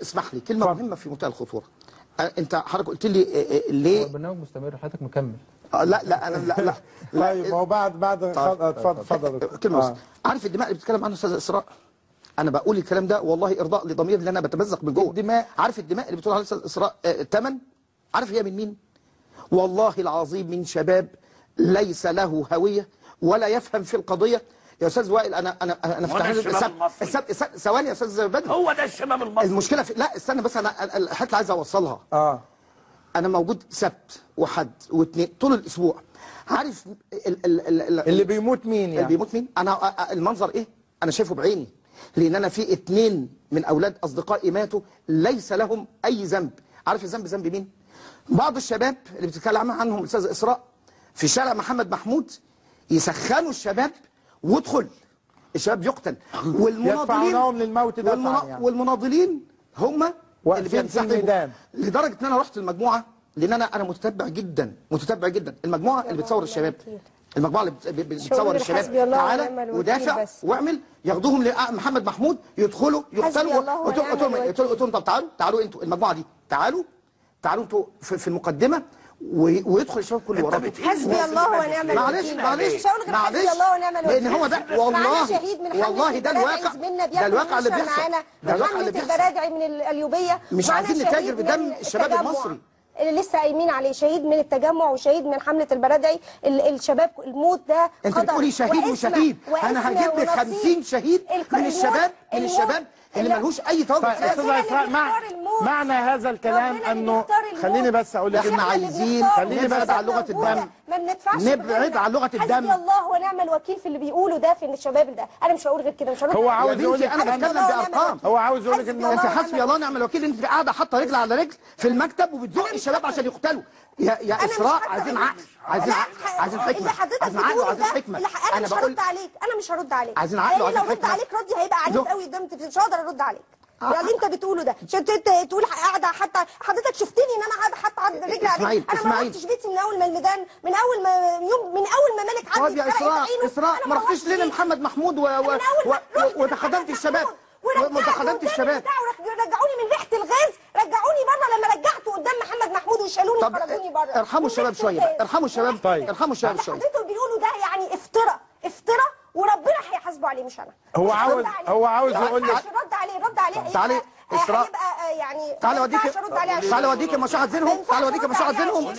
اسمح لي كلمة مهمة في منتهى الخطورة. انت حضرتك قلت لي ليه البرنامج مستمر، حضرتك مكمل. لا انا لا طيب ما هو بعد اتفضل كلمة عارف الدماء اللي بتتكلم عنها استاذ اسراء؟ انا بقول الكلام ده والله ارضاء لضمير اللي انا بتمزق من جوه. الدماء، عارف الدماء اللي بتقول عليها استاذ اسراء تمن؟ عارف هي من مين؟ والله العظيم من شباب ليس له هوية ولا يفهم في القضية. يا استاذ وائل انا فتحت ثواني يا استاذ بدر. هو ده الشباب المصري. المشكله في لا استنى بس، انا الحته اللي عايز اوصلها. انا موجود سبت وحد واثنين طول الاسبوع. عارف اللي بيموت مين يعني؟ اللي بيموت مين؟ انا المنظر ايه؟ انا شايفه بعيني، لان انا في 2 من اولاد اصدقائي ماتوا ليس لهم اي ذنب. عارف الذنب ذنب مين؟ بعض الشباب اللي بتتكلم عنهم استاذ اسراء في شارع محمد محمود يسخنوا الشباب وادخل الشباب يقتل، يدفعونهم للموت دفعا يعني. والمناضلين هم اللي في الميدان. لدرجه ان انا رحت المجموعه، لان انا متتبع جدا المجموعه اللي بتصور الشباب، المجموعه اللي بتصور الشباب. تعالى ودافع واعمل، ياخدوهم لمحمد محمود يدخلوا يقتلوا. قلت لهم طب تعالوا انتوا المجموعه دي، تعالوا انتوا في المقدمه ويدخل الشباب كله وراكم. حسبي الله ونعم الوكيل. معلش مش هقول غير حسبي الله ونعم الوكيل، لان هو ده والله ده الواقع اللي بيحصل. ده حملة البرادعي من القليوبيه، مش عايزين نتاجر بدم الشباب المصري اللي لسه قايمين عليه، شهيد من التجمع وشهيد من حملة البرادعي. الشباب الموت ده قدر. انت بتقولي شهيد وشهيد، انا هجيب لك 50 شهيد من الشباب اللي ملهوش اي توجه. استاذ اسراء، معنى هذا الكلام انه خليني بس اقول لك احنا عايزين نبعد عن لغه الدم، ما بندفعش، نبعد عن لغه الدم. حسبي الله ونعم الوكيل في اللي بيقولوا ده في الشباب ده. انا مش هقول غير كده، مش هقول. هو عاوز يقول لك، انا بتكلم بارقام. هو عاوز يقول لك انه انت حسبي الله ونعم الوكيل، انت قاعده حاطه رجل على رجل في المكتب وبتزق الشباب عشان يقتلوا. يا اسراء عايزين عقل، عايزين حكمه، اللي حضرتك بتقوله ده انا مش هرد عليك، انا مش هرد عليك. عايزين عقل وعايزين حكمه. لو رد عليك ردي هيبقى عنيف قوي قدام، مش هقدر ارد عليك. اللي انت بتقوله ده عشان تقول قاعده، حتى حضرتك شفتني ان انا قاعده حاطه رجلي عليك. انا ما رحتش بيتي من اول ما الميدان، من اول ما ملك عدلي. طب يا اسراء ما رحتيش ليه لمحمد محمود وتخدمتي الشباب؟ وتخدمتي الشباب رجعوني من ريحه الغاز، رجعوني بره لما رجعته قدام محمد محمود وشالوني وخرجوني بره. ارحموا الشباب شويه بقى، ارحموا الشباب. طيب ارحموا الشباب شويه. حضرتك بيقولوا ده يعني افتراء وربنا هيحاسبه عليه مش انا. هو عاوز يقول لك رد عليه تعالي اسراء، هيبقى يعني تعالي اوديكي مشاهد زينهم، تعالي اوديكي مشاهد زينهم.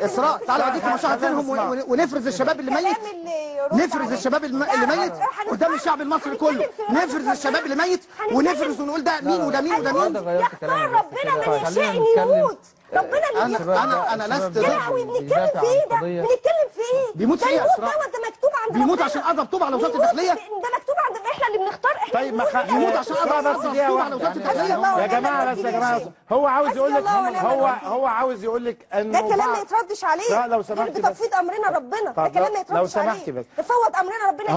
اسراء تعالي اوديكي مشاهد زينهم ونفرز الشباب اللي ميت، نفرز الشباب اللي ميت قدام الشعب المصري كله، نفرز الشباب اللي ميت ونفرز ونقول ده مين وده مين وده مين. يختار ربنا من يشاء يموت، ربنا اللي بيختار. انا لست يا لهوي بنتكلم في ايه ده؟ بنتكلم في ايه؟ بيموت في ايه يا اسراء؟ ده مكتوب عند بيموت عشان قضى بطوب على وزاره الداخليه. ده مكتوب عند احنا اللي بنختار. احنا طيب بيموت عشان قضى بطوب على وزاره الداخليه. يا جماعه هو عاوز يقول لك، هو عاوز يقول لك انه ده كلام ما يتردش عليه. لا لو سمحتي بس، بتفويض امرنا ربنا، ده كلام ما يتردش عليه. لو سمحتي بس، نفوض امرنا ربنا.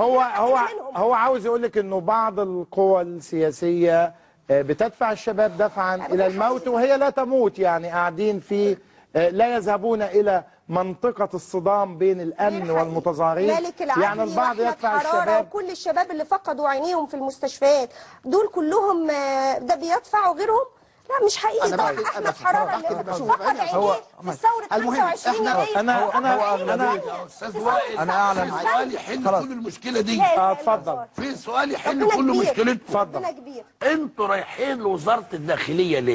هو عاوز يقول لك انه بعض القوى السياسيه بتدفع الشباب دفعا الى الموت وهي لا تموت، يعني قاعدين في لا يذهبون الى منطقة الصدام بين الأمن والمتظاهرين. يعني البعض يدفع الشباب، وكل الشباب اللي فقدوا عينيهم في المستشفيات دول كلهم ده بيدفعوا غيرهم. لا مش حقيقي. ده احمد حراره اللي فقد عينيه في ثوره 25 يناير. انا اعلن سؤال يحل كل المشكله دي. اتفضل. في سؤال يحل كل مشكلتكم. اتفضل. انتوا رايحين لوزاره الداخليه ليه؟